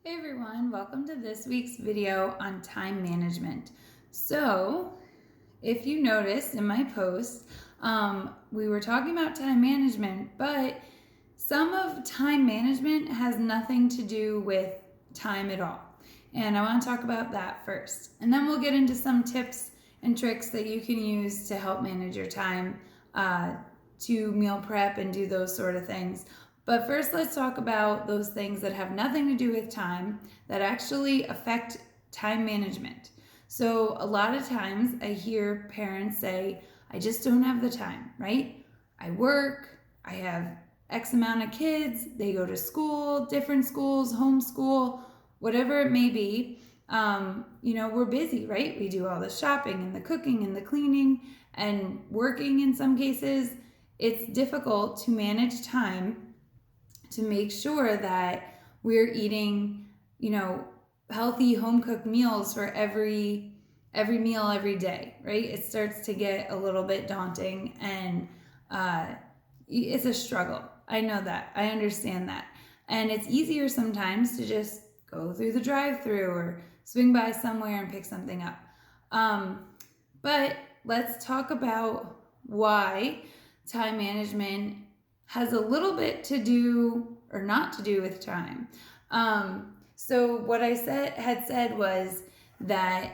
Hey everyone, welcome to this week's video on time management. So, if you noticed in my post, we were talking about time management, but some of time management has nothing to do with time at all. And I want to talk about that first. And then we'll get into some tips and tricks that you can use to help manage your time, to meal prep and do those sort of things. But first, let's talk about those things that have nothing to do with time that actually affect time management. So, a lot of times I hear parents say, I just don't have the time, right? I work, I have X amount of kids, they go to school, different schools, homeschool, whatever it may be. We're busy, right? We do all the shopping and the cooking and the cleaning and working in some cases. It's difficult to manage time to make sure that we're eating, healthy home cooked meals for every meal every day, right? It starts to get a little bit daunting and it's a struggle. I know that. I understand that. And it's easier sometimes to just go through the drive-through or swing by somewhere and pick something up. But let's talk about why time management has a little bit to do or not to do with time. So what I had said was that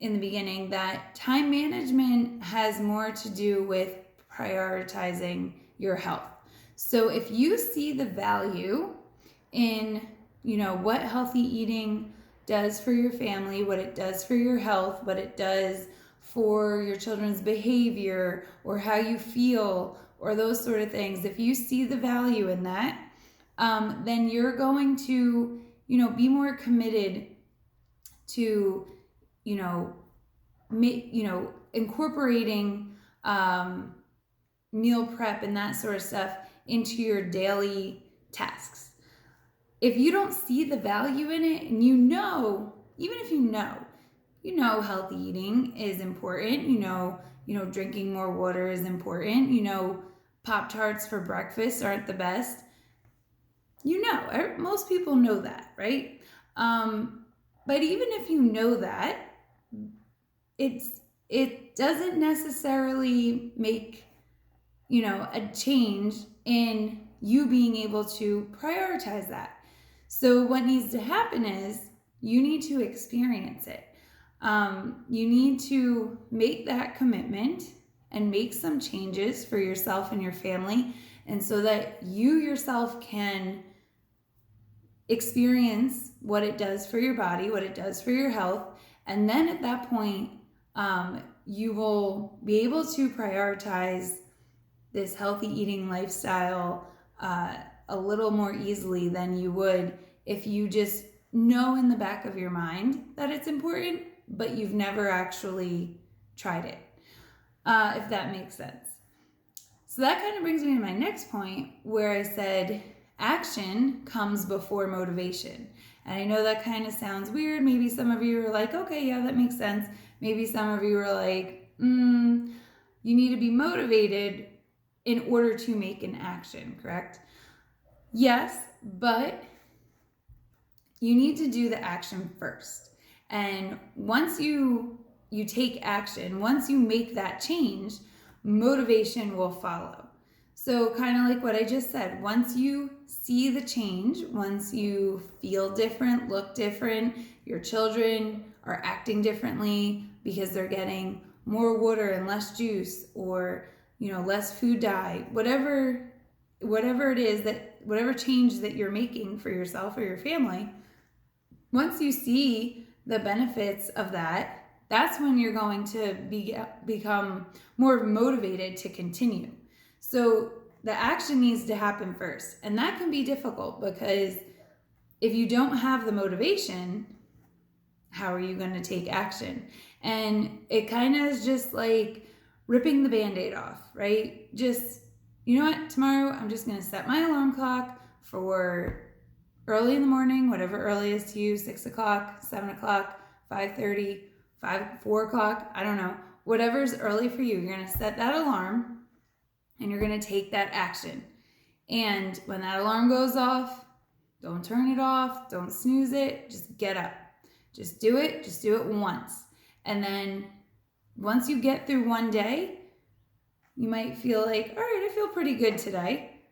in the beginning that time management has more to do with prioritizing your health. So if you see the value in, what healthy eating does for your family, what it does for your health, what it does for your children's behavior or how you feel or those sort of things, if you see the value in that, then you're going to, be more committed to, incorporating meal prep and that sort of stuff into your daily tasks. If you don't see the value in it, and even if you know healthy eating is important, drinking more water is important, Pop-Tarts for breakfast aren't the best. Most people know that, right? But even if you know that, it doesn't necessarily make, a change in you being able to prioritize that. So what needs to happen is you need to experience it. You need to make that commitment and make some changes for yourself and your family, and so that you yourself can experience what it does for your body, what it does for your health, and then at that point, you will be able to prioritize this healthy eating lifestyle a little more easily than you would if you just know in the back of your mind that it's important, but you've never actually tried it, if that makes sense. So that kind of brings me to my next point where I said action comes before motivation. And I know that kind of sounds weird. Maybe some of you are like, okay, yeah, that makes sense. Maybe some of you are like, you need to be motivated in order to make an action, correct? Yes, but you need to do the action first. And once you take action, once you make that change, motivation will follow. So kind of like what I just said, once you see the change, once you feel different, look different, your children are acting differently because they're getting more water and less juice, or less food dye, whatever it is, that whatever change that you're making for yourself or your family, once you see the benefits of that, that's when you're going to become more motivated to continue. So the action needs to happen first. And that can be difficult because if you don't have the motivation, how are you going to take action? And it kind of is just like ripping the Band-Aid off, right? Just, tomorrow I'm just going to set my alarm clock for early in the morning, whatever early is to you, 6 o'clock, 7 o'clock, 5:30, 4 o'clock, I don't know. Whatever's early for you, you're going to set that alarm and you're going to take that action. And when that alarm goes off, Don't turn it off. Don't snooze it. Just get up. Just do it. Just do it once. And then once you get through one day, you might feel like, all right, I feel pretty good today.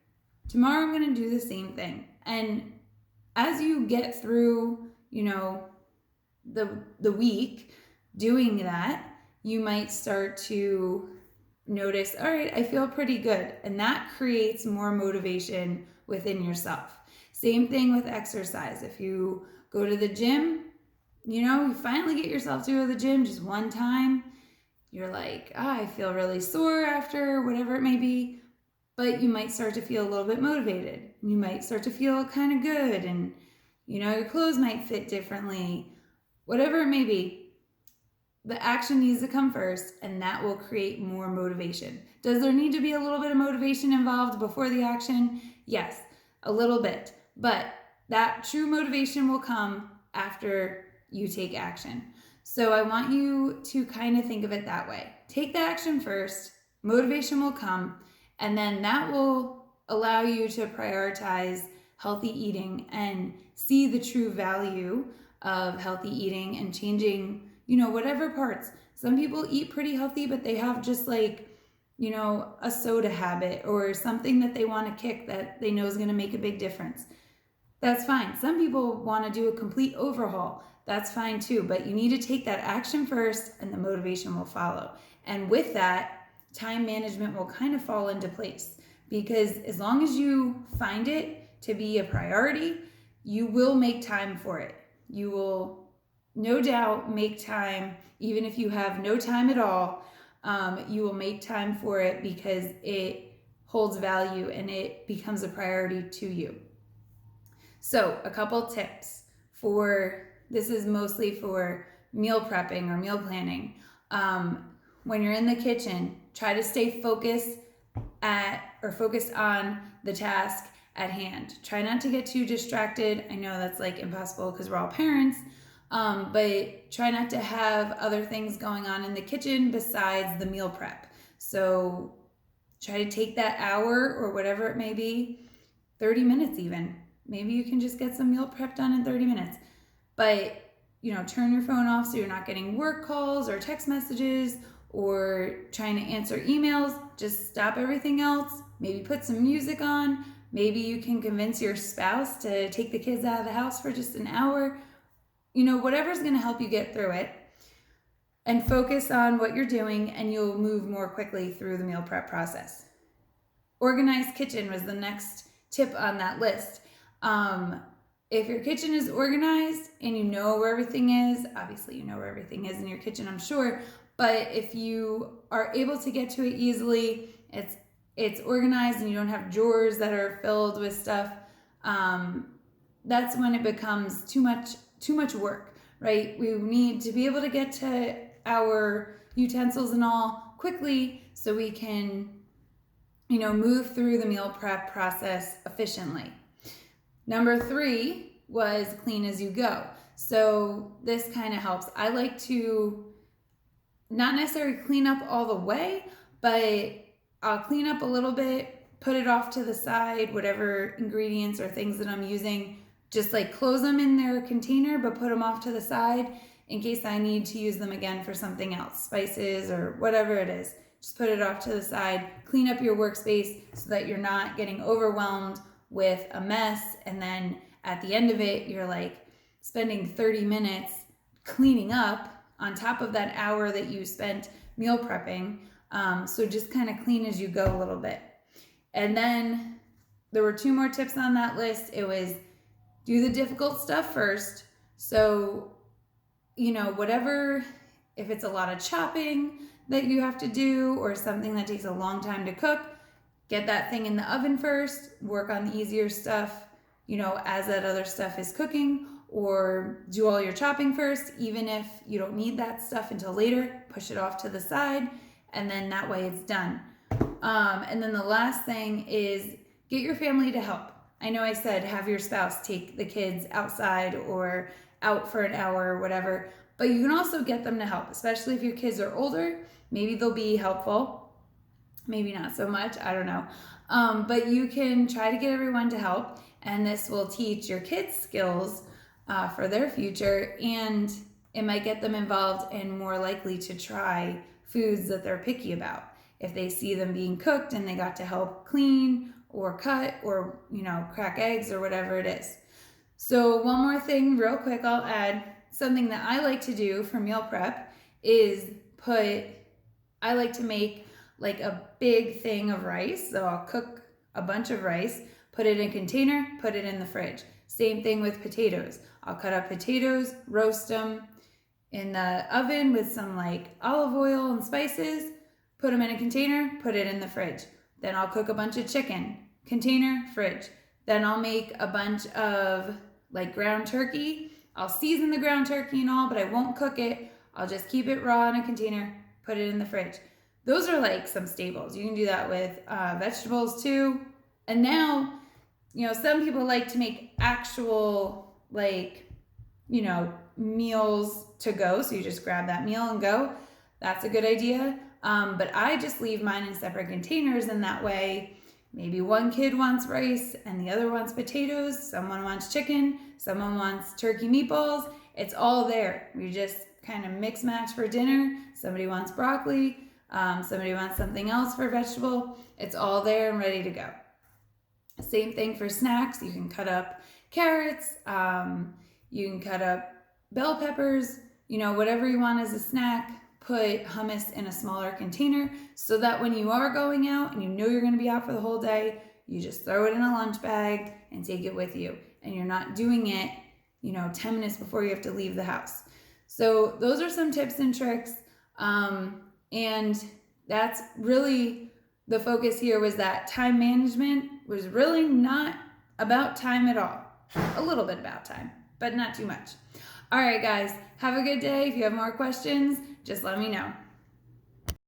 Tomorrow I'm going to do the same thing. And as you get through, the week doing that, you might start to notice, all right, I feel pretty good. And that creates more motivation within yourself. Same thing with exercise. If you go to the gym, you finally get yourself to go to the gym just one time. You're like, I feel really sore after, whatever it may be. But you might start to feel a little bit motivated. You might start to feel kind of good, and your clothes might fit differently. Whatever it may be, the action needs to come first, and that will create more motivation. Does there need to be a little bit of motivation involved before the action? Yes, a little bit. But that true motivation will come after you take action. So I want you to kind of think of it that way. Take the action first, motivation will come, and then that will allow you to prioritize healthy eating and see the true value of healthy eating and changing, whatever parts. Some people eat pretty healthy, but they have just like, a soda habit or something that they want to kick that they know is going to make a big difference. That's fine. Some people want to do a complete overhaul. That's fine too, but you need to take that action first and the motivation will follow. And with that, time management will kind of fall into place, because as long as you find it to be a priority, you will make time for it. You will no doubt make time, even if you have no time at all. You will make time for it because it holds value and it becomes a priority to you. So a couple tips this is mostly for meal prepping or meal planning. When you're in the kitchen, try to stay focused on the task at hand. Try not to get too distracted. I know that's like impossible because we're all parents, but try not to have other things going on in the kitchen besides the meal prep. So try to take that hour or whatever it may be, 30 minutes even. Maybe you can just get some meal prep done in 30 minutes. But, turn your phone off so you're not getting work calls or text messages or trying to answer emails. Just stop everything else. Maybe put some music on. Maybe you can convince your spouse to take the kids out of the house for just an hour. Whatever's going to help you get through it. And focus on what you're doing, and you'll move more quickly through the meal prep process. Organized kitchen was the next tip on that list. If your kitchen is organized and you know where everything is, obviously you know where everything is in your kitchen, I'm sure, but if you are able to get to it easily, it's organized and you don't have drawers that are filled with stuff, that's when it becomes too much work, right? We need to be able to get to our utensils and all quickly so we can, move through the meal prep process efficiently. Number 3 was clean as you go. So this kind of helps. I like to not necessarily clean up all the way, but I'll clean up a little bit, put it off to the side, whatever ingredients or things that I'm using, just like close them in their container, but put them off to the side in case I need to use them again for something else, spices or whatever it is. Just put it off to the side, clean up your workspace so that you're not getting overwhelmed with a mess, and then at the end of it you're like spending 30 minutes cleaning up on top of that hour that you spent meal prepping. So just kind of clean as you go a little bit. And then there were 2 more tips on that list. It was do the difficult stuff first. So whatever, if it's a lot of chopping that you have to do or something that takes a long time to cook, get that thing in the oven first, work on the easier stuff, as that other stuff is cooking, or do all your chopping first, even if you don't need that stuff until later, push it off to the side, and then that way it's done. And then the last thing is get your family to help. I know I said have your spouse take the kids outside or out for an hour or whatever, but you can also get them to help, especially if your kids are older. Maybe they'll be helpful. Maybe not so much, I don't know. But you can try to get everyone to help. and this will teach your kids skills for their future, and it might get them involved and more likely to try foods that they're picky about. If they see them being cooked and they got to help clean or cut or, crack eggs or whatever it is. So one more thing real quick I'll add. Something that I like to do for meal prep is I like to make like a big thing of rice. So I'll cook a bunch of rice, put it in a container, put it in the fridge. Same thing with potatoes. I'll cut up potatoes, roast them in the oven with some like olive oil and spices, put them in a container, put it in the fridge. Then I'll cook a bunch of chicken, container, fridge. Then I'll make a bunch of like ground turkey. I'll season the ground turkey and all, but I won't cook it. I'll just keep it raw in a container, put it in the fridge. Those are like some staples. You can do that with vegetables too. And now, some people like to make actual meals to go. So you just grab that meal and go. That's a good idea. But I just leave mine in separate containers, and that way maybe one kid wants rice and the other wants potatoes. Someone wants chicken. Someone wants turkey meatballs. It's all there. We just kind of mix match for dinner. Somebody wants broccoli. Somebody wants something else for vegetable. It's all there and ready to go. Same thing for snacks. You can cut up carrots. You can cut up bell peppers. Whatever you want as a snack. Put hummus in a smaller container so that when you are going out and you're going to be out for the whole day, you just throw it in a lunch bag and take it with you. And you're not doing it, 10 minutes before you have to leave the house. So those are some tips and tricks. And that's really the focus here, was that time management was really not about time at all. A little bit about time, but not too much. All right, guys, have a good day. If you have more questions, just let me know.